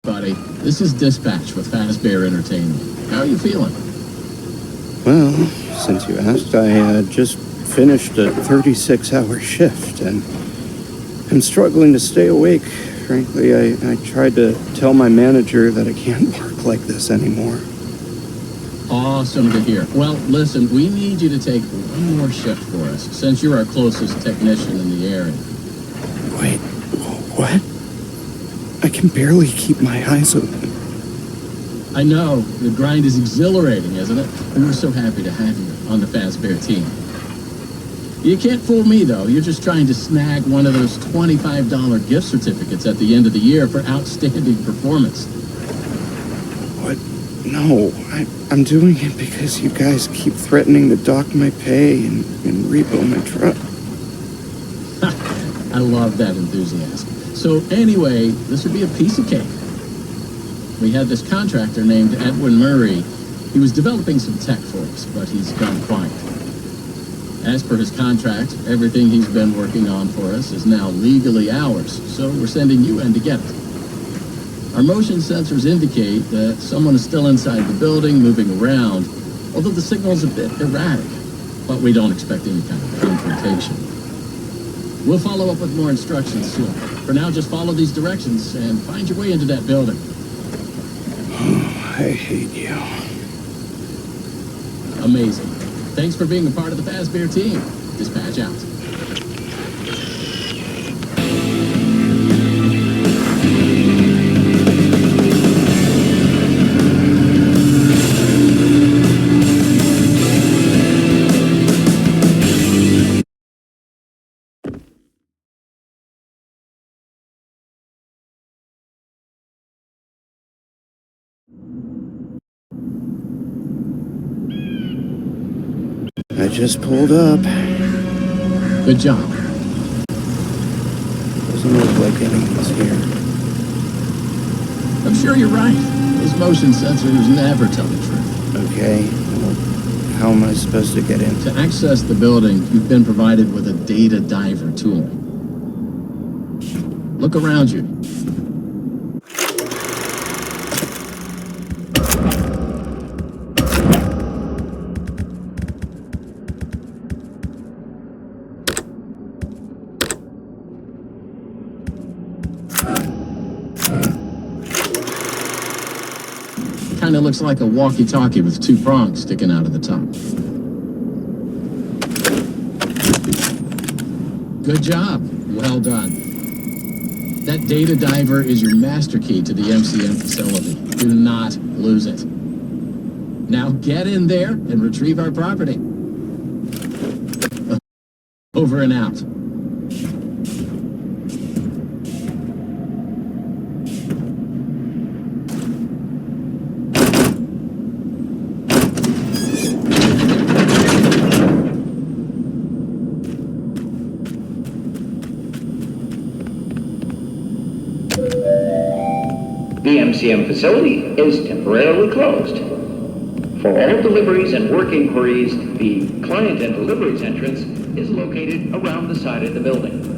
Buddy, this is Dispatch with Fazbear Entertainment. How are you feeling? Well, since you asked, I just finished a 36-hour shift, and I'm struggling to stay awake. Frankly, I tried to tell my manager that I can't work like this anymore. Awesome to hear. Well, listen, we need you to take one more shift for us, since you're our closest technician in the area. Wait, what? I can barely keep my eyes open. I know, the grind is exhilarating, isn't it? And we're so happy to have you on the Fazbear team. You can't fool me, though. You're just trying to snag one of those $25 gift certificates at the end of the year for outstanding performance. What? No, I'm doing it because you guys keep threatening to dock my pay and repo my truck. I love that enthusiasm. So anyway, this would be a piece of cake. We had this contractor named Edwin Murray. He was developing some tech for us, but he's gone quiet. As per his contract, everything he's been working on for us is now legally ours, so we're sending you in to get it. Our motion sensors indicate that someone is still inside the building, moving around, although the signal's a bit erratic, but we don't expect any kind of confrontation. We'll follow up with more instructions soon. For now, just follow these directions and find your way into that building. I hate you. Amazing. Thanks for being a part of the Fazbear team. Dispatch out. I just pulled up. Good job. Doesn't look like anyone's here. I'm sure you're right. Those motion sensors never tell the truth. Okay, well, how am I supposed to get in? To access the building, you've been provided with a data diver tool. Look around you. Kind of looks like a walkie-talkie with two prongs sticking out of the top. Good job. Well done. That data diver is your master key to the MCM facility. Do not lose it. Now get in there and retrieve our property. Over and out. The MCM facility is temporarily closed. For all deliveries and work inquiries, the client and deliveries entrance is located around the side of the building.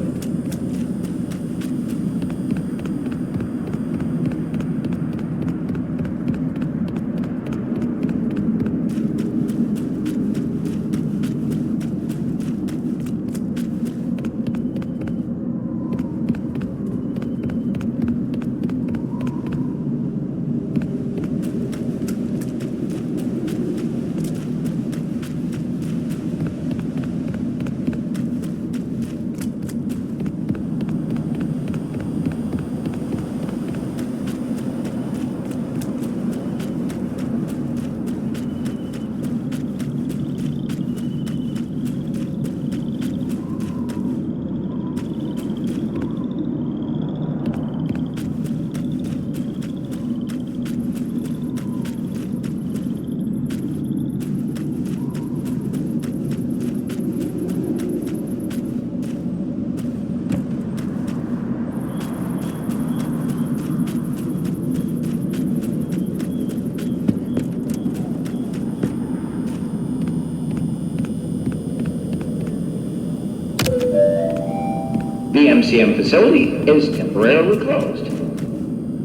The MCM facility is temporarily closed.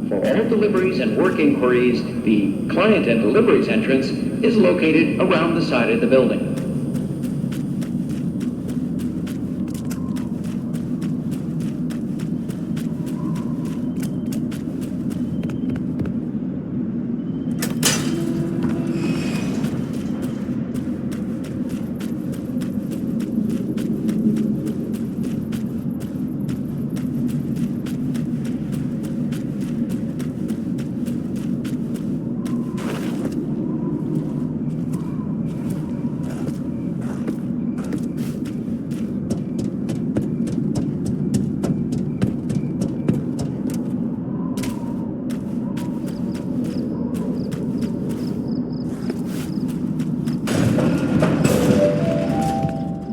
For all deliveries and work inquiries, the client and deliveries entrance is located around the side of the building.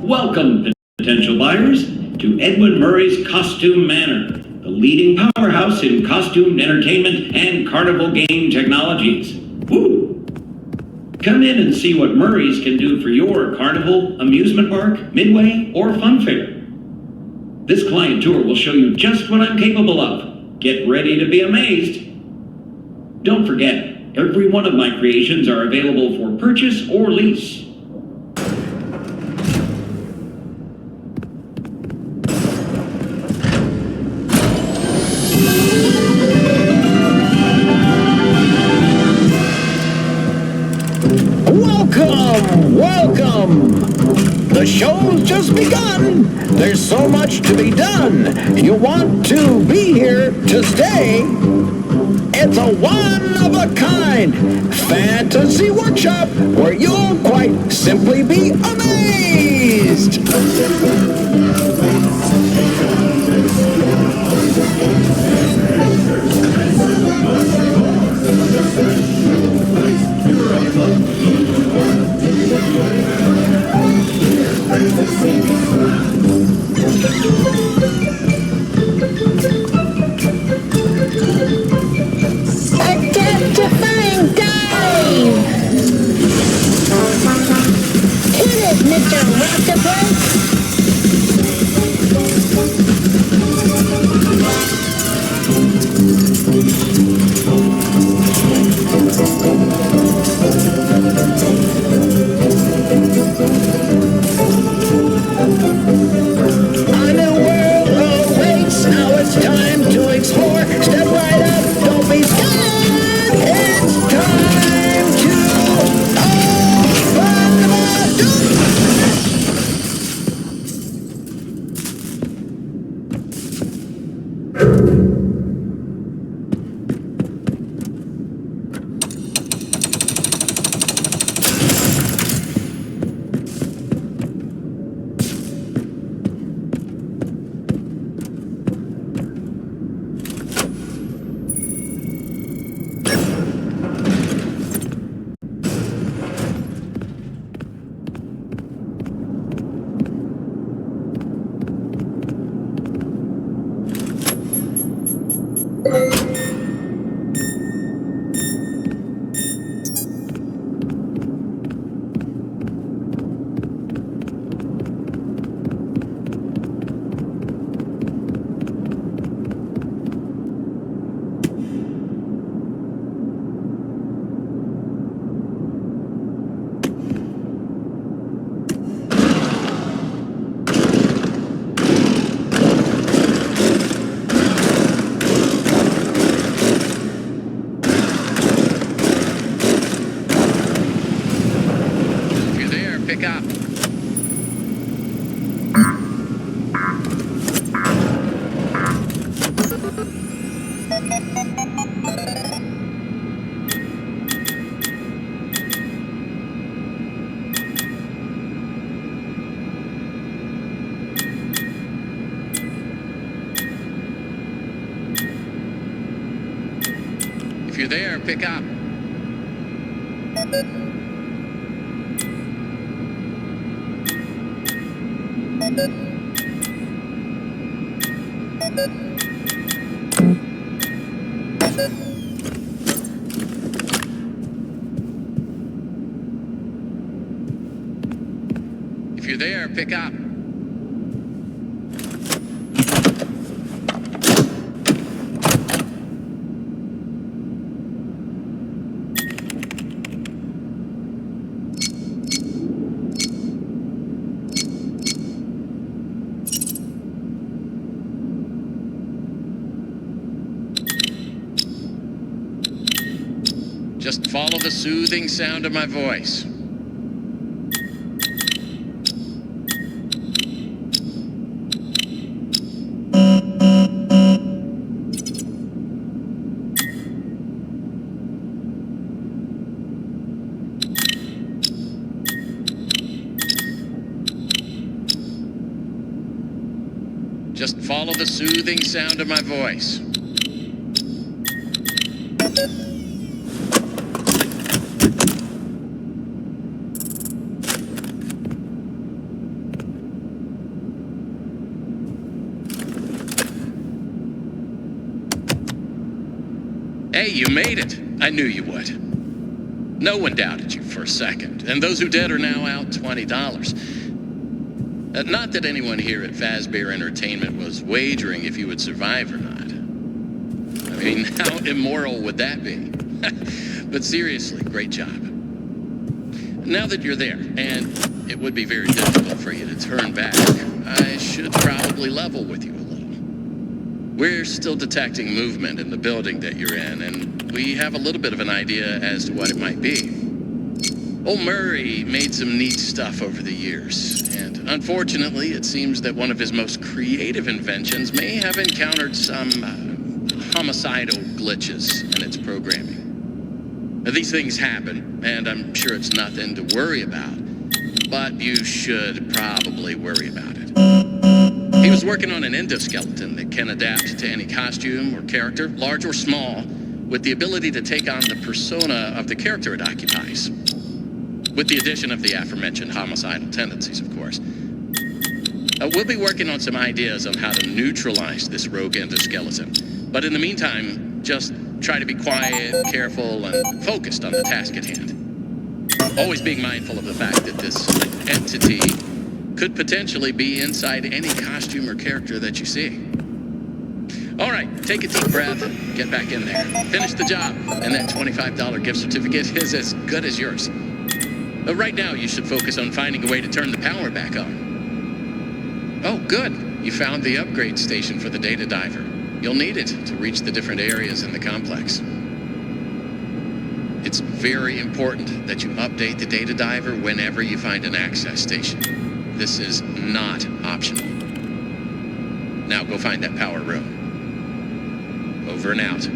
Welcome, potential buyers, to Edwin Murray's Costume Manor, the leading powerhouse in costume entertainment and carnival game technologies. Woo! Come in and see what Murray's can do for your carnival, amusement park, midway, or fun fair. This client tour will show you just what I'm capable of. Get ready to be amazed. Don't forget, every one of my creations are available for purchase or lease. Welcome! The show's just begun. There's so much to be done. You want to be here to stay. It's a one-of-a-kind fantasy workshop where you'll quite simply be amazed. Identifying dive! Hit it, Mr. Octopus! A new world awaits. Now it's time to explore. Step right up. Don't be scared. It's time to open the door. If you're there, pick up. If you're there, pick up. Just follow the soothing sound of my voice. Just follow the soothing sound of my voice. Hey, you made it. I knew you would. No one doubted you for a second, and those who did are now out $20. Not that anyone here at Fazbear Entertainment was wagering if you would survive or not. I mean, how immoral would that be? But seriously, great job. Now that you're there, and it would be very difficult for you to turn back, I should probably level with you a little. We're still detecting movement in the building that you're in, and we have a little bit of an idea as to what it might be. Old Murray made some neat stuff over the years, and unfortunately, it seems that one of his most creative inventions may have encountered some homicidal glitches in its programming. Now, these things happen, and I'm sure it's nothing to worry about, but you should probably worry about it. He was working on an endoskeleton that can adapt to any costume or character, large or small, with the ability to take on the persona of the character it occupies. With the addition of the aforementioned homicidal tendencies, of course. We'll be working on some ideas on how to neutralize this rogue endoskeleton. But in the meantime, just try to be quiet, careful, and focused on the task at hand. Always being mindful of the fact that this entity could potentially be inside any costume or character that you see. All right, take a deep breath and get back in there. Finish the job, and that $25 gift certificate is as good as yours. Right now, you should focus on finding a way to turn the power back on. Oh, good. You found the upgrade station for the data diver. You'll need it to reach the different areas in the complex. It's very important that you update the data diver whenever you find an access station. This is not optional. Now go find that power room. Over and out.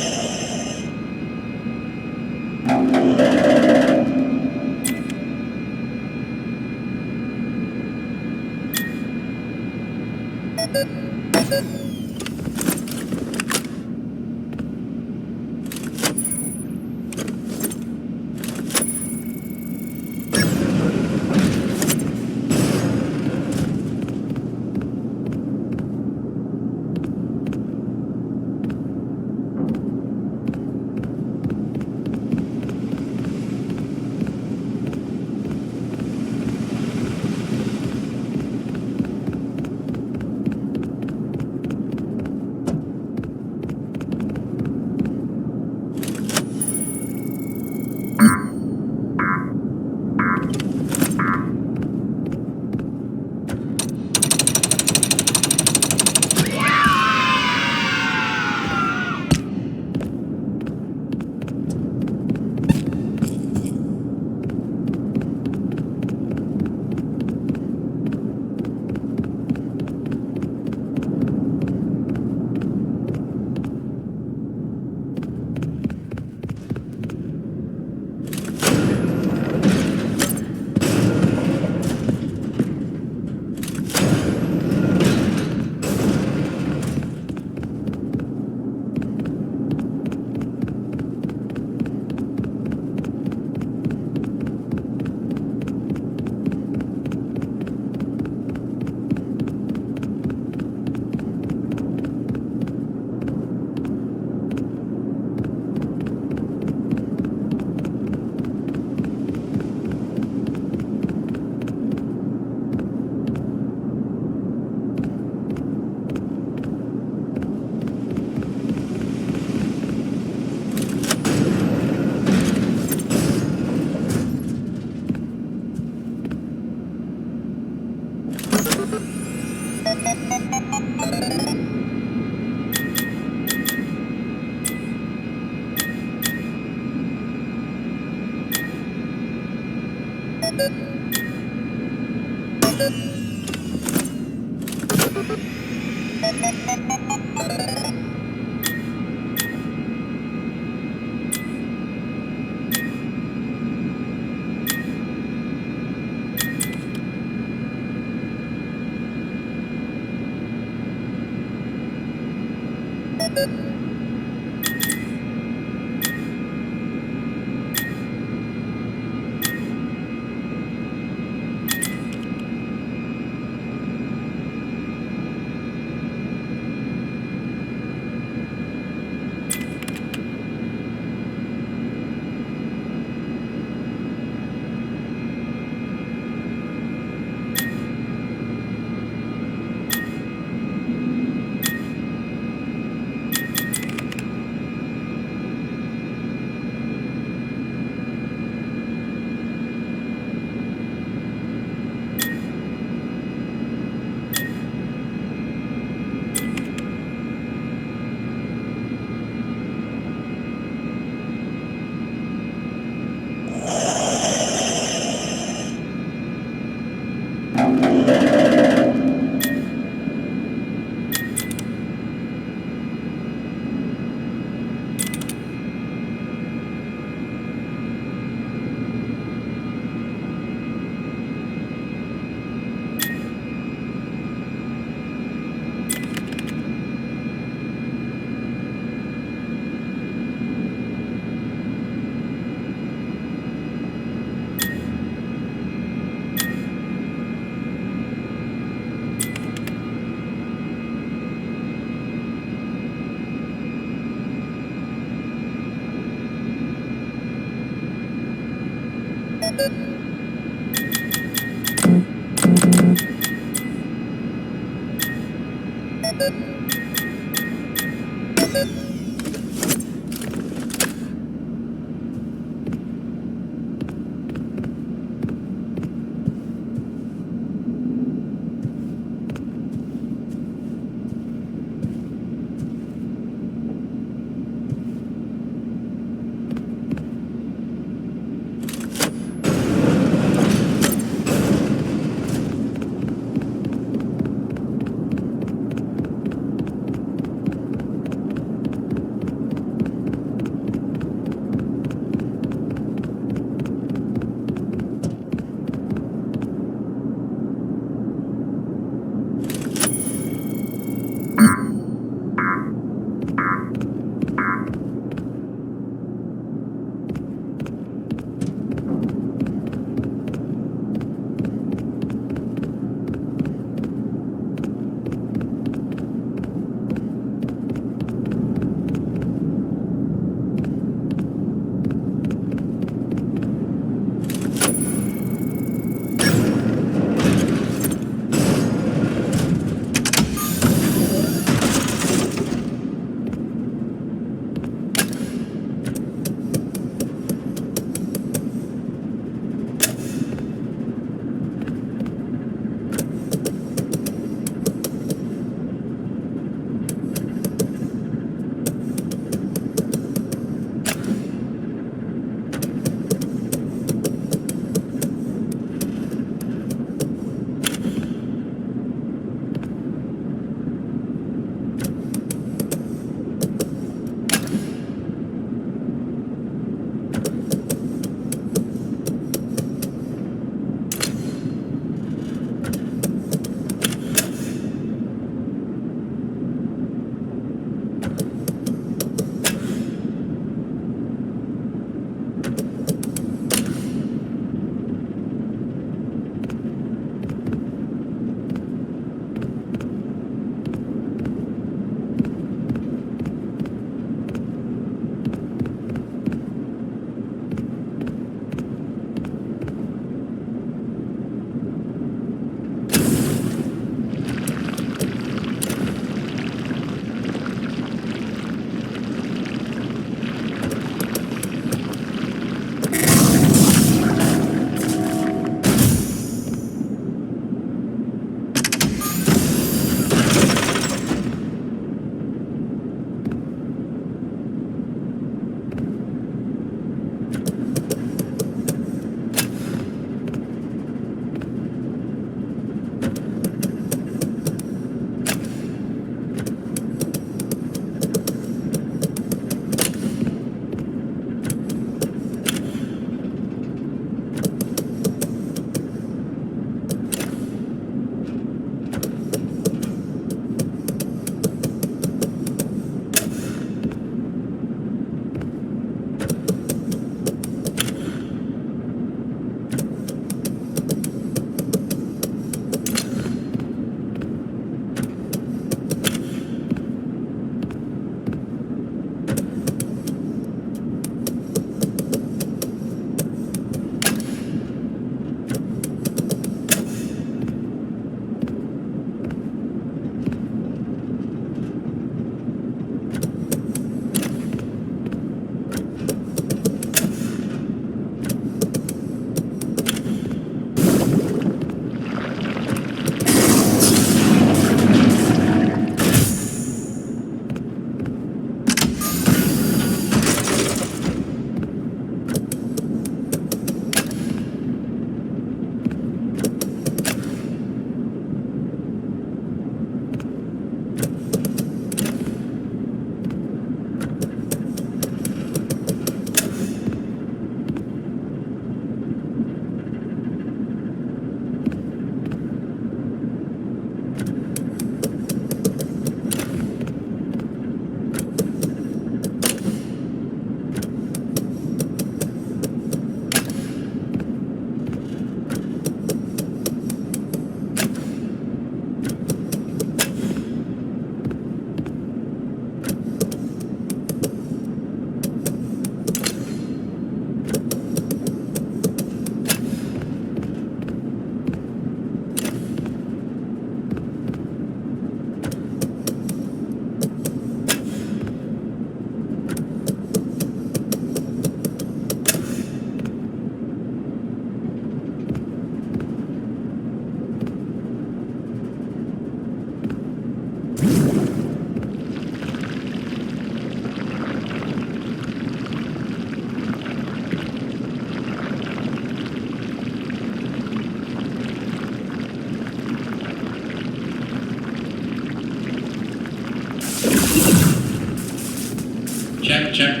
check.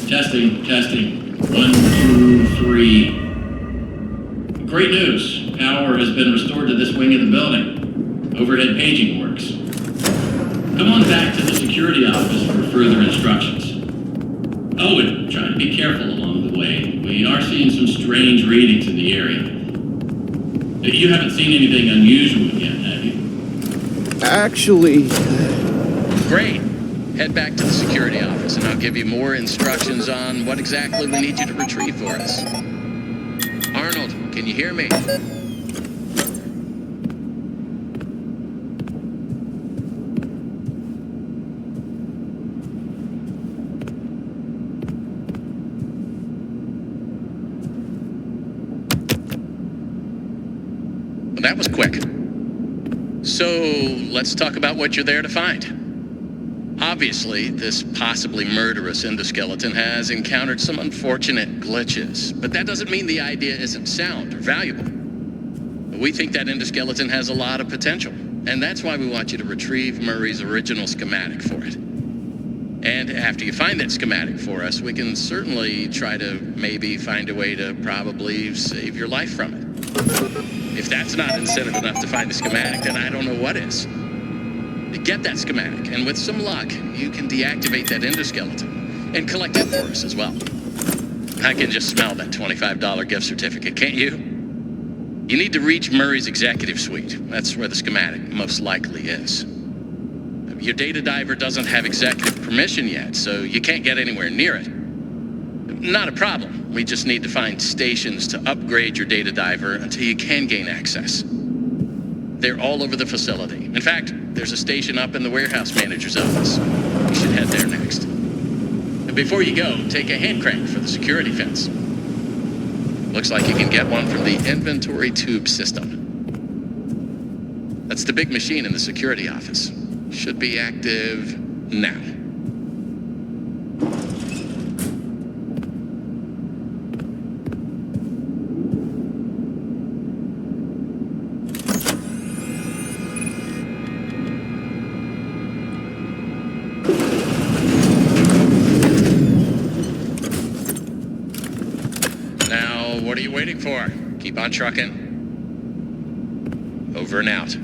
Testing. 1, 2, 3. Great news. Power has been restored to this wing of the building. Overhead paging works. Come on back to the security office for further instructions. Oh, and try to be careful along the way. We are seeing some strange readings in the area. You haven't seen anything unusual yet, have you? Actually, Great. Head back to the security office and I'll give you more instructions on what exactly we need you to retrieve for us. Arnold, can you hear me? Well, that was quick. So, let's talk about what you're there to find. Obviously, this possibly murderous endoskeleton has encountered some unfortunate glitches, but that doesn't mean the idea isn't sound or valuable. We think that endoskeleton has a lot of potential, and that's why we want you to retrieve Murray's original schematic for it. And after you find that schematic for us, we can certainly try to maybe find a way to probably save your life from it. If that's not incentive enough to find the schematic, then I don't know what is. Get that schematic, and with some luck, you can deactivate that endoskeleton and collect it for us as well. I can just smell that $25 gift certificate, can't you? You need to reach Murray's executive suite. That's where the schematic most likely is. Your data diver doesn't have executive permission yet, so you can't get anywhere near it. Not a problem. We just need to find stations to upgrade your data diver until you can gain access. They're all over the facility. In fact, there's a station up in the warehouse manager's office. You should head there next. And before you go, take a hand crank for the security fence. Looks like you can get one from the inventory tube system. That's the big machine in the security office. Should be active now. What are you waiting for? Keep on trucking. Over and out.